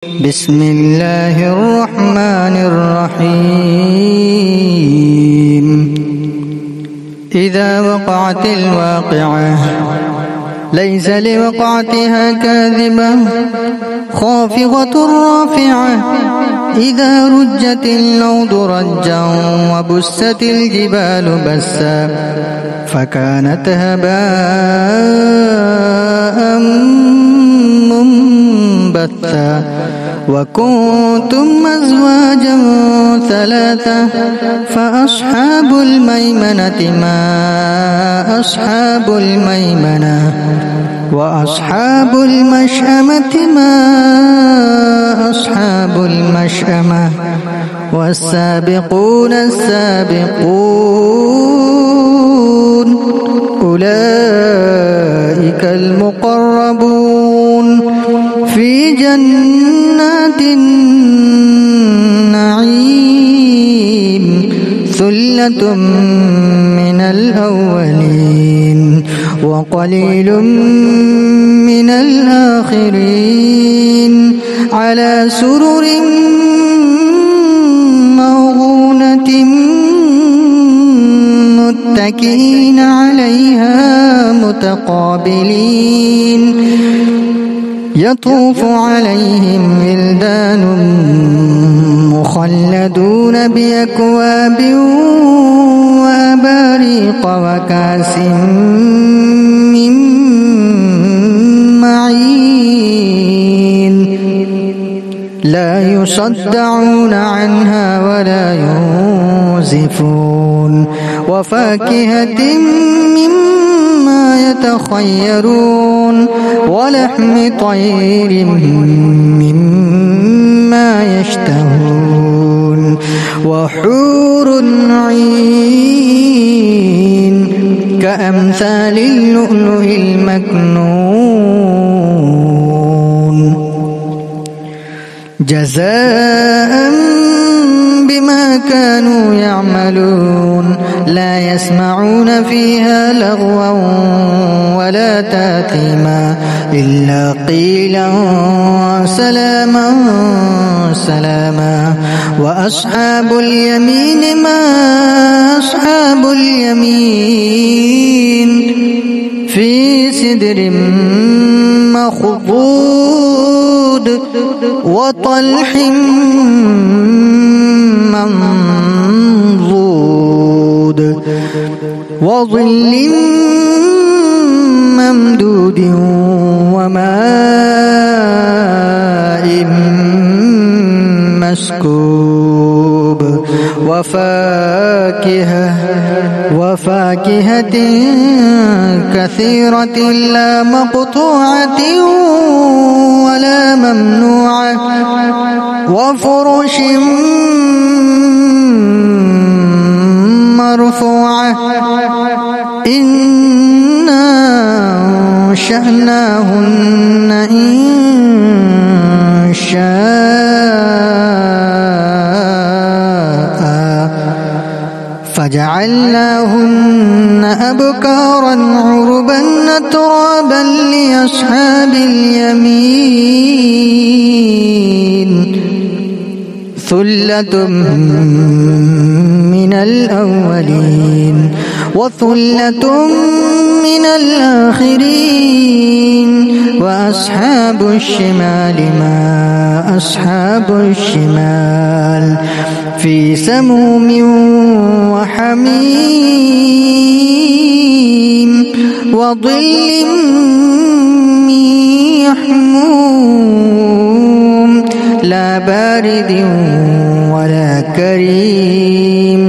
بسم الله الرحمن الرحيم إذا وقعت الواقعة ليس لوقعتها كاذبة خافضة رافعة إذا رجت الأرض رجا وبست الجبال بسا فكانت هباء منبثا وكنتم أزواجا ثلاثة فأصحاب الميمنة ما أصحاب الميمنة وأصحاب المشأمة ما أصحاب المشأمة والسابقون السابقون أولئك المقربون في جنات النعيم ثلة من الأولين وقليل من الآخرين على سرر موضونة متكئين عليها متقابلين يطوف عليهم ولدان مخلدون بأكواب وأباريق وكأس من معين لا يصدعون عنها ولا ينزفون وفاكهة مما يتخيرون ولحم طير مما يشتهون وحور عين كأمثال اللؤلؤ المكنون جزاء بما كانوا يعملون لا يسمعون فيها لغوا ولا تأثيما إلا قيلا سلاما سلاما وأصحاب اليمين ما أصحاب اليمين في سدر مخضود وطلح منضود وظل ممدود وماء مسكوب وفاكهة كثيرة لا مقطوعة ولا ممنوعة وفرش مرفوعة إنا أنشأناهن إنشاء فجعلناهن أبكارا عربا أترابا لأصحاب اليمين ثلة من الأولين وثلة من الآخرين وأصحاب الشمال ما أصحاب الشمال في سموم وحميم وظل من يحموم لا بارد ولا كريم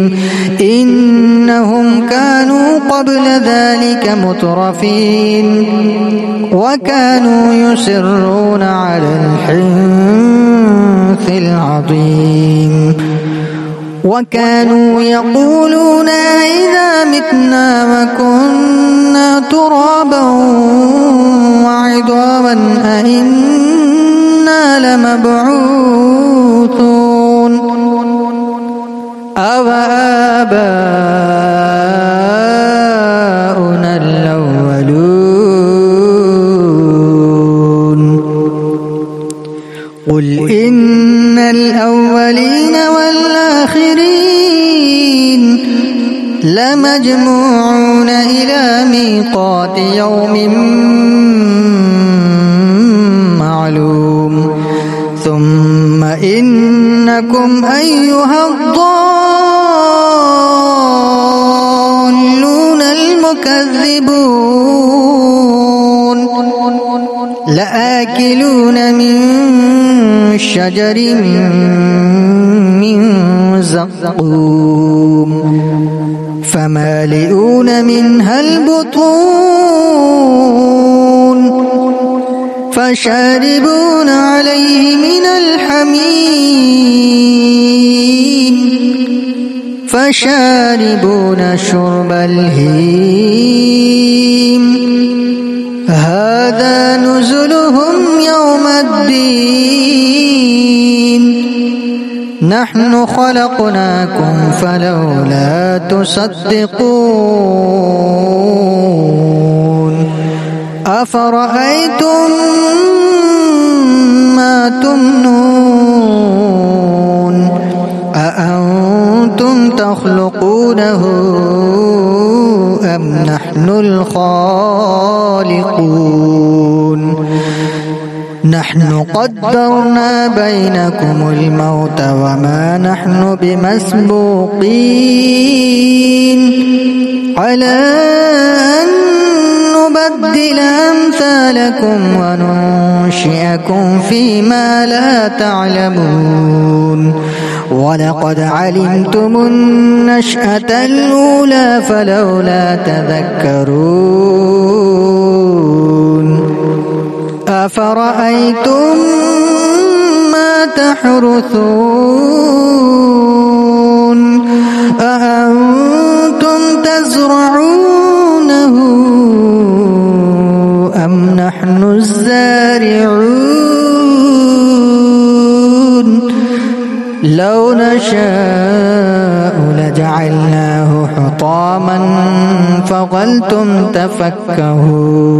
إنهم كانوا قبل ذلك مترفين وكانوا يصرون على الحنث العظيم وكانوا يقولون إذا متنا وكنا ترابا وعظاما أئنا لمبعوثون أوآباؤنا الأولون قل إن الأولين والآخرين لمجموعون إلى ميقات يوم معلوم ثم إنكم أيها الضالون المكذبون لآكلون من شجر من زقوم فمالئون منها البطون فشاربون عليه من الحميم فشاربون شرب الهيم هذا نزلهم يوم الدين نحن خلقناكم فلولا تصدقون أفرأيتم ما تمنون أأنتم تخلقونه أم نحن الخالقون نحن قدرنا بينكم الموت وما نحن بمسبوقين على أن نبدل أمثالكم وننشئكم فيما لا تعلمون ولقد علمتم النشأة الأولى فلولا تذكرون أفرأيتم ما تحرثون أأنتم تزرعونه أم نحن الزارعون لو نشاء لجعلناه حطاما فظلتم تفكهون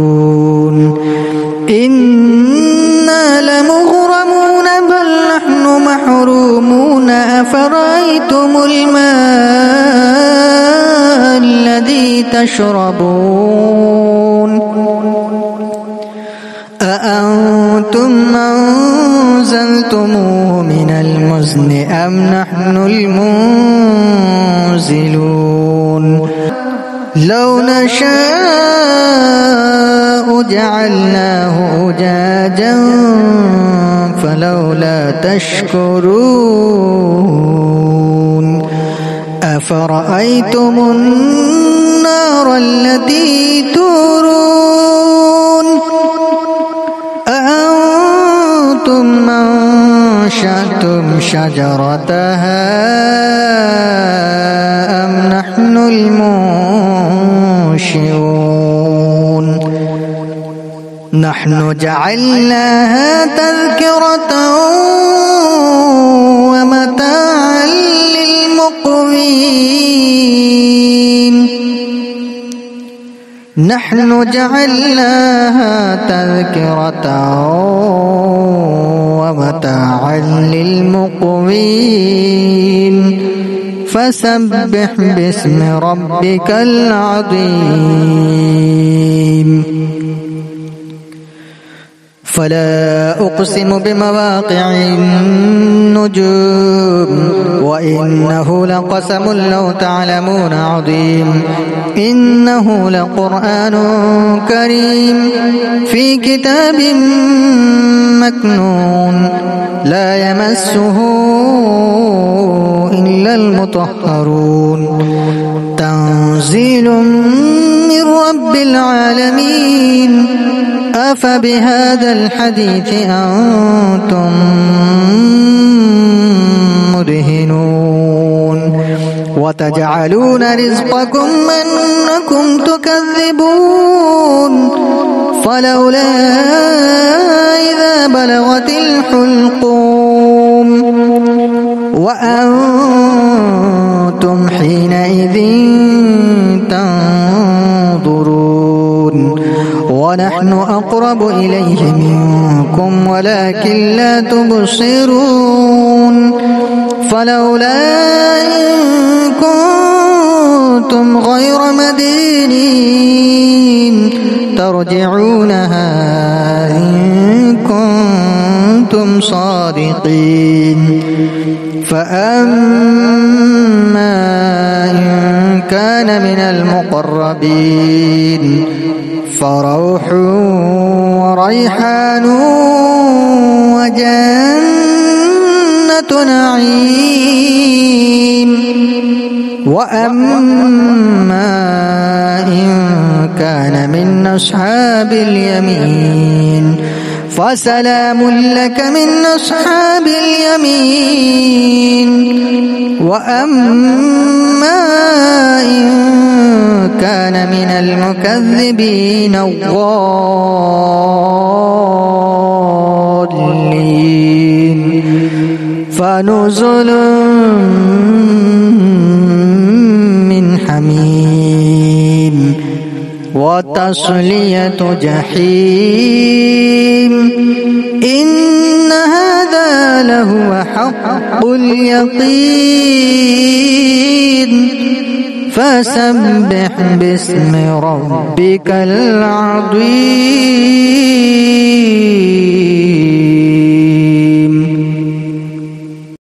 إنا لمغرمون بل نحن محرومون أفرأيتم الماء الذي تشربون أأنتم أنزلتموه من المزن أم نحن المنزلون لو نشاء جعلناه أجاجا فلولا تشكرون أفرأيتم النار التي تورون أأنتم أنشأتم شجرتها أم نحن المنشئون نحن جعلناها تذكرة ومتاعا للمقوين نحن جعلناها تذكرة ومتاعا للمقوين فسبح باسم ربك العظيم فلا أقسم بمواقع النجوم وإنه لقسم لو تعلمون عظيم إنه لقرآن كريم في كتاب مكنون لا يمسه إلا المطهرون تنزيل من رب العالمين أفبهذا الحديث أنتم مدهنون وتجعلون رزقكم أنكم تكذبون فلولا إذا بلغت الحلقوم وأنتم حينئذ تنظرون ونحن أقرب إليه منكم منكم ولكن لا تبصرون فلولا إن كنتم غير مدينين ترجعونها إن كنتم صادقين فأما إن كان من المقربين فروح وريحان وجنة نعيم وأما إن كان من أصحاب اليمين فسلام لك من أصحاب اليمين وأما إن كان من المكذبين الضالين فنزل من حميم وتصلية جحيم إن هذا لهو حق اليقين فسبح باسم ربك العظيم.